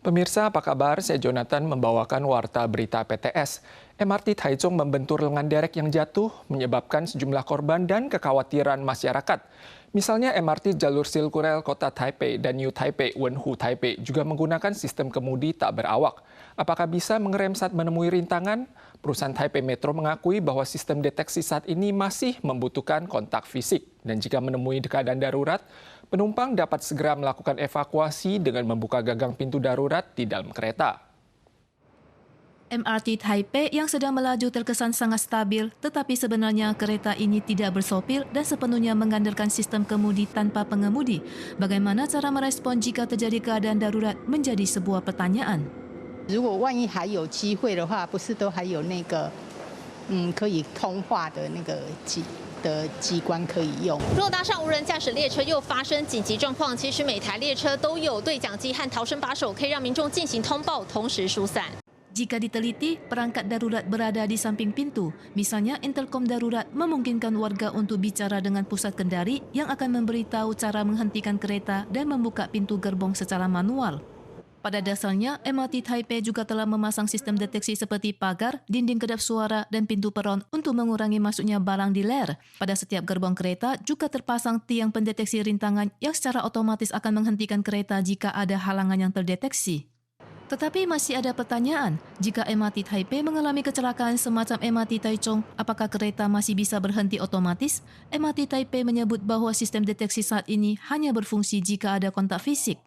Pemirsa, apa kabar? Saya Jonathan membawakan warta berita PTS. MRT Taichung membentur lengan derek yang jatuh, menyebabkan sejumlah korban dan kekhawatiran masyarakat. Misalnya MRT jalur Silkurel Kota Taipei dan New Taipei, Wenhu Taipei juga menggunakan sistem kemudi tak berawak. Apakah bisa mengerem saat menemui rintangan? Perusahaan Taipei Metro mengakui bahwa sistem deteksi saat ini masih membutuhkan kontak fisik. Dan jika menemui keadaan darurat, penumpang dapat segera melakukan evakuasi dengan membuka gagang pintu darurat di dalam kereta. MRT Taipei yang sedang melaju terkesan sangat stabil, tetapi sebenarnya kereta ini tidak bersopir dan sepenuhnya mengandalkan sistem kemudi tanpa pengemudi. Bagaimana cara merespon jika terjadi keadaan darurat menjadi sebuah pertanyaan. 如果万一还有机会的话，不是都还有那个可以通话的那个机关可以用。若搭上无人驾驶列车又发生紧急状况，其实每台列车都有对讲机和逃生把手，可以让民众进行通报，同时疏散。 Jika diteliti, perangkat darurat berada di samping pintu. Misalnya, interkom darurat memungkinkan warga untuk bicara dengan pusat kendali yang akan memberitahu cara menghentikan kereta dan membuka pintu gerbong secara manual. Pada dasarnya, MRT Taipei juga telah memasang sistem deteksi seperti pagar, dinding kedap suara, dan pintu peron untuk mengurangi masuknya barang di ler. Pada setiap gerbong kereta juga terpasang tiang pendeteksi rintangan yang secara otomatis akan menghentikan kereta jika ada halangan yang terdeteksi. Tetapi masih ada pertanyaan, jika MRT Taipei mengalami kecelakaan semacam MRT Taichung, apakah kereta masih bisa berhenti otomatis? MRT Taipei menyebut bahwa sistem deteksi saat ini hanya berfungsi jika ada kontak fisik.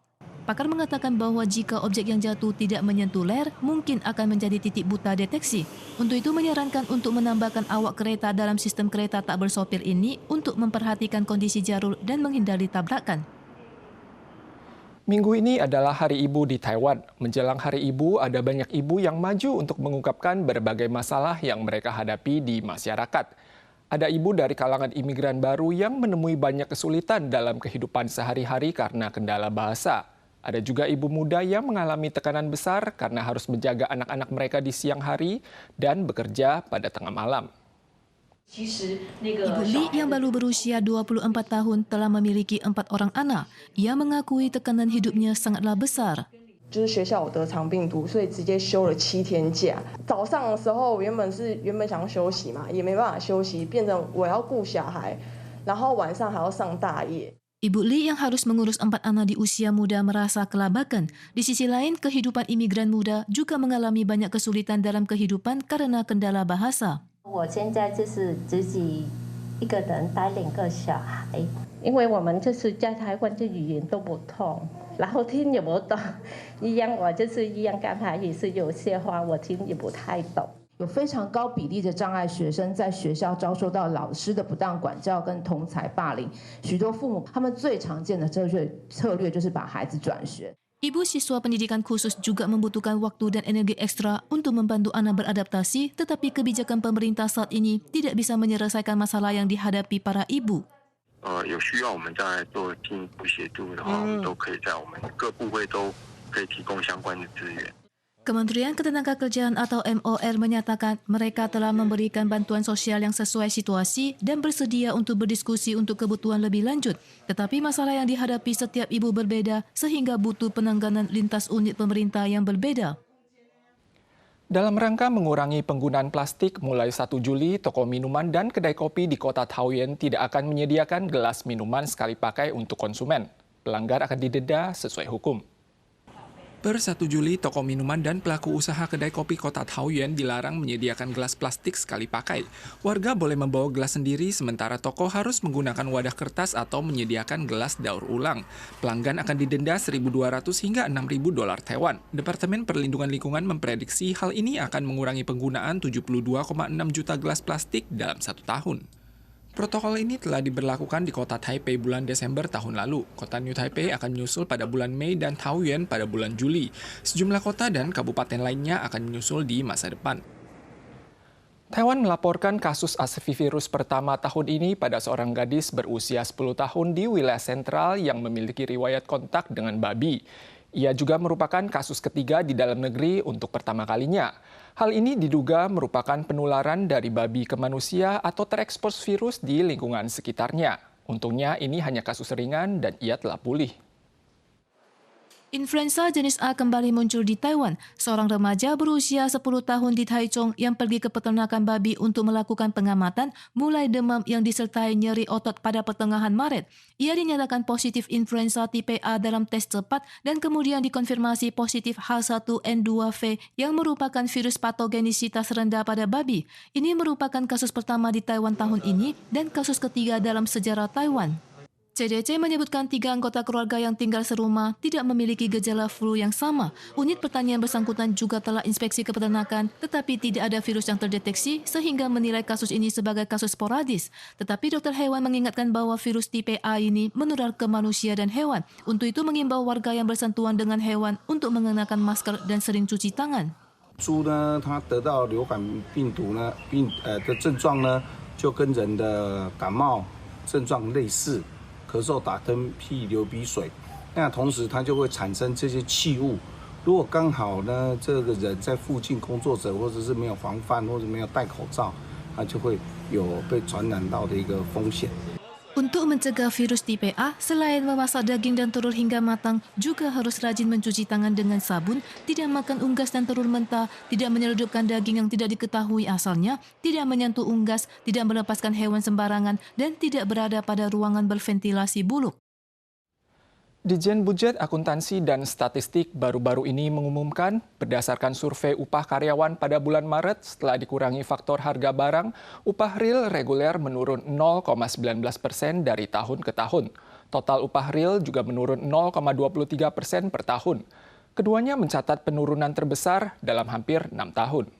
Pakar mengatakan bahwa jika objek yang jatuh tidak menyentuh ler, mungkin akan menjadi titik buta deteksi. Untuk itu menyarankan untuk menambahkan awak kereta dalam sistem kereta tak bersopir ini untuk memperhatikan kondisi jalur dan menghindari tabrakan. Minggu ini adalah Hari Ibu di Taiwan. Menjelang Hari Ibu, ada banyak ibu yang maju untuk mengungkapkan berbagai masalah yang mereka hadapi di masyarakat. Ada ibu dari kalangan imigran baru yang menemui banyak kesulitan dalam kehidupan sehari-hari karena kendala bahasa. Ada juga ibu muda yang mengalami tekanan besar karena harus menjaga anak-anak mereka di siang hari dan bekerja pada tengah malam. Ibu Li yang baru berusia 24 tahun telah memiliki 4 orang anak. Ia mengakui tekanan hidupnya sangatlah besar. 就是学校我得肠病毒，所以直接休了7天假。早上的时候原本想要休息嘛，也没办法休息，变成我要顾小孩，然后晚上还要上大夜。 Ibu Li yang harus mengurus 4 anak di usia muda merasa kelabakan. Di sisi lain, kehidupan imigran muda juga mengalami banyak kesulitan dalam kehidupan karena kendala bahasa. 我现在就是自己一个人带2个小孩，因为我们就是在台湾的语言都不通，然后听也不懂，一样我就是一样，刚才也是有些话我听也不太懂。 有非常高比例的障碍学生在学校遭受到老师的不当管教跟同侪霸凌，许多父母他们最常见的策略就是把孩子转学。 Ibu siswa pendidikan khusus juga membutuhkan waktu dan energi ekstra untuk membantu anak beradaptasi, tetapi kebijakan pemerintah saat ini tidak bisa menyelesaikan masalah yang dihadapi para ibu. 有需要我们再做进一步协助的话，我们都可以在我们各部会都可以提供相关的资源。 Kementerian Ketenagakerjaan atau MOR menyatakan mereka telah memberikan bantuan sosial yang sesuai situasi dan bersedia untuk berdiskusi untuk kebutuhan lebih lanjut. Tetapi masalah yang dihadapi setiap ibu berbeda sehingga butuh penanganan lintas unit pemerintah yang berbeda. Dalam rangka mengurangi penggunaan plastik, mulai 1 Juli, toko minuman dan kedai kopi di kota Taoyuan tidak akan menyediakan gelas minuman sekali pakai untuk konsumen. Pelanggar akan didenda sesuai hukum. Per 1 Juli, toko minuman dan pelaku usaha kedai kopi kota Taoyuan dilarang menyediakan gelas plastik sekali pakai. Warga boleh membawa gelas sendiri, sementara toko harus menggunakan wadah kertas atau menyediakan gelas daur ulang. Pelanggan akan didenda 1.200 hingga 6.000 dolar Taiwan. Departemen Perlindungan Lingkungan memprediksi hal ini akan mengurangi penggunaan 72,6 juta gelas plastik dalam 1 tahun. Protokol ini telah diberlakukan di kota Taipei bulan Desember tahun lalu. Kota New Taipei akan menyusul pada bulan Mei dan Taoyuan pada bulan Juli. Sejumlah kota dan kabupaten lainnya akan menyusul di masa depan. Taiwan melaporkan kasus ASV virus pertama tahun ini pada seorang gadis berusia 10 tahun di wilayah sentral yang memiliki riwayat kontak dengan babi. Ia juga merupakan kasus ketiga di dalam negeri untuk pertama kalinya. Hal ini diduga merupakan penularan dari babi ke manusia atau terekspos virus di lingkungan sekitarnya. Untungnya ini hanya kasus ringan dan ia telah pulih. Influenza jenis A kembali muncul di Taiwan. Seorang remaja berusia 10 tahun di Taichung yang pergi ke peternakan babi untuk melakukan pengamatan mulai demam yang disertai nyeri otot pada pertengahan Maret. Ia dinyatakan positif influenza tipe A dalam tes cepat dan kemudian dikonfirmasi positif H1N2V yang merupakan virus patogenisitas rendah pada babi. Ini merupakan kasus pertama di Taiwan tahun ini dan kasus ketiga dalam sejarah Taiwan. CDC menyebutkan 3 anggota keluarga yang tinggal serumah tidak memiliki gejala flu yang sama. Unit pertanian bersangkutan juga telah inspeksi ke peternakan, tetapi tidak ada virus yang terdeteksi sehingga menilai kasus ini sebagai kasus sporadis. Tetapi dokter hewan mengingatkan bahwa virus tipe A ini menular ke manusia dan hewan. Untuk itu mengimbau warga yang bersentuhan dengan hewan untuk mengenakan masker dan sering cuci tangan. 猪呢，它得到流感病毒呢，的症状呢，就跟人的感冒症状类似。 咳嗽、打喷嚏、流鼻水，那同时它就会产生这些气雾。如果刚好呢，这个人在附近工作者，或者是没有防范，或者没有戴口罩，他就会有被传染到的一个风险。 Untuk mencegah virus tipe A, selain memasak daging dan telur hingga matang, juga harus rajin mencuci tangan dengan sabun, tidak makan unggas dan telur mentah, tidak menyeludupkan daging yang tidak diketahui asalnya, tidak menyentuh unggas, tidak melepaskan hewan sembarangan, dan tidak berada pada ruangan berventilasi buluk. Ditjen Budjet Akuntansi dan Statistik baru-baru ini mengumumkan berdasarkan survei upah karyawan pada bulan Maret setelah dikurangi faktor harga barang, upah real reguler menurun 0,19% dari tahun ke tahun. Total upah real juga menurun 0,23% per tahun. Keduanya mencatat penurunan terbesar dalam hampir 6 tahun.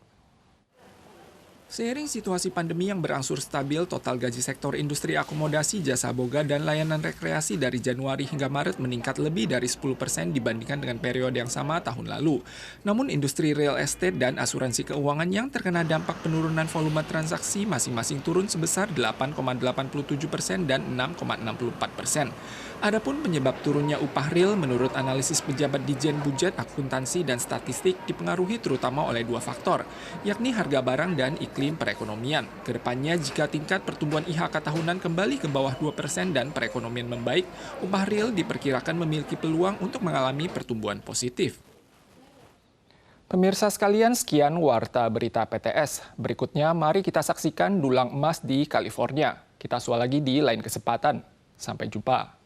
Seiring situasi pandemi yang berangsur stabil, total gaji sektor industri akomodasi, jasa boga, dan layanan rekreasi dari Januari hingga Maret meningkat lebih dari 10% dibandingkan dengan periode yang sama tahun lalu. Namun industri real estate dan asuransi keuangan yang terkena dampak penurunan volume transaksi masing-masing turun sebesar 8,87% dan 6,64%. Adapun penyebab turunnya upah real menurut analisis pejabat Ditjen Budjet Akuntansi dan Statistik dipengaruhi terutama oleh 2 faktor, yakni harga barang dan iklim perekonomian. Kedepannya, jika tingkat pertumbuhan IHK tahunan kembali ke bawah 2% dan perekonomian membaik, upah real diperkirakan memiliki peluang untuk mengalami pertumbuhan positif. Pemirsa sekalian, sekian Warta Berita PTS. Berikutnya, mari kita saksikan dulang emas di California. Kita sual lagi di lain kesempatan. Sampai jumpa.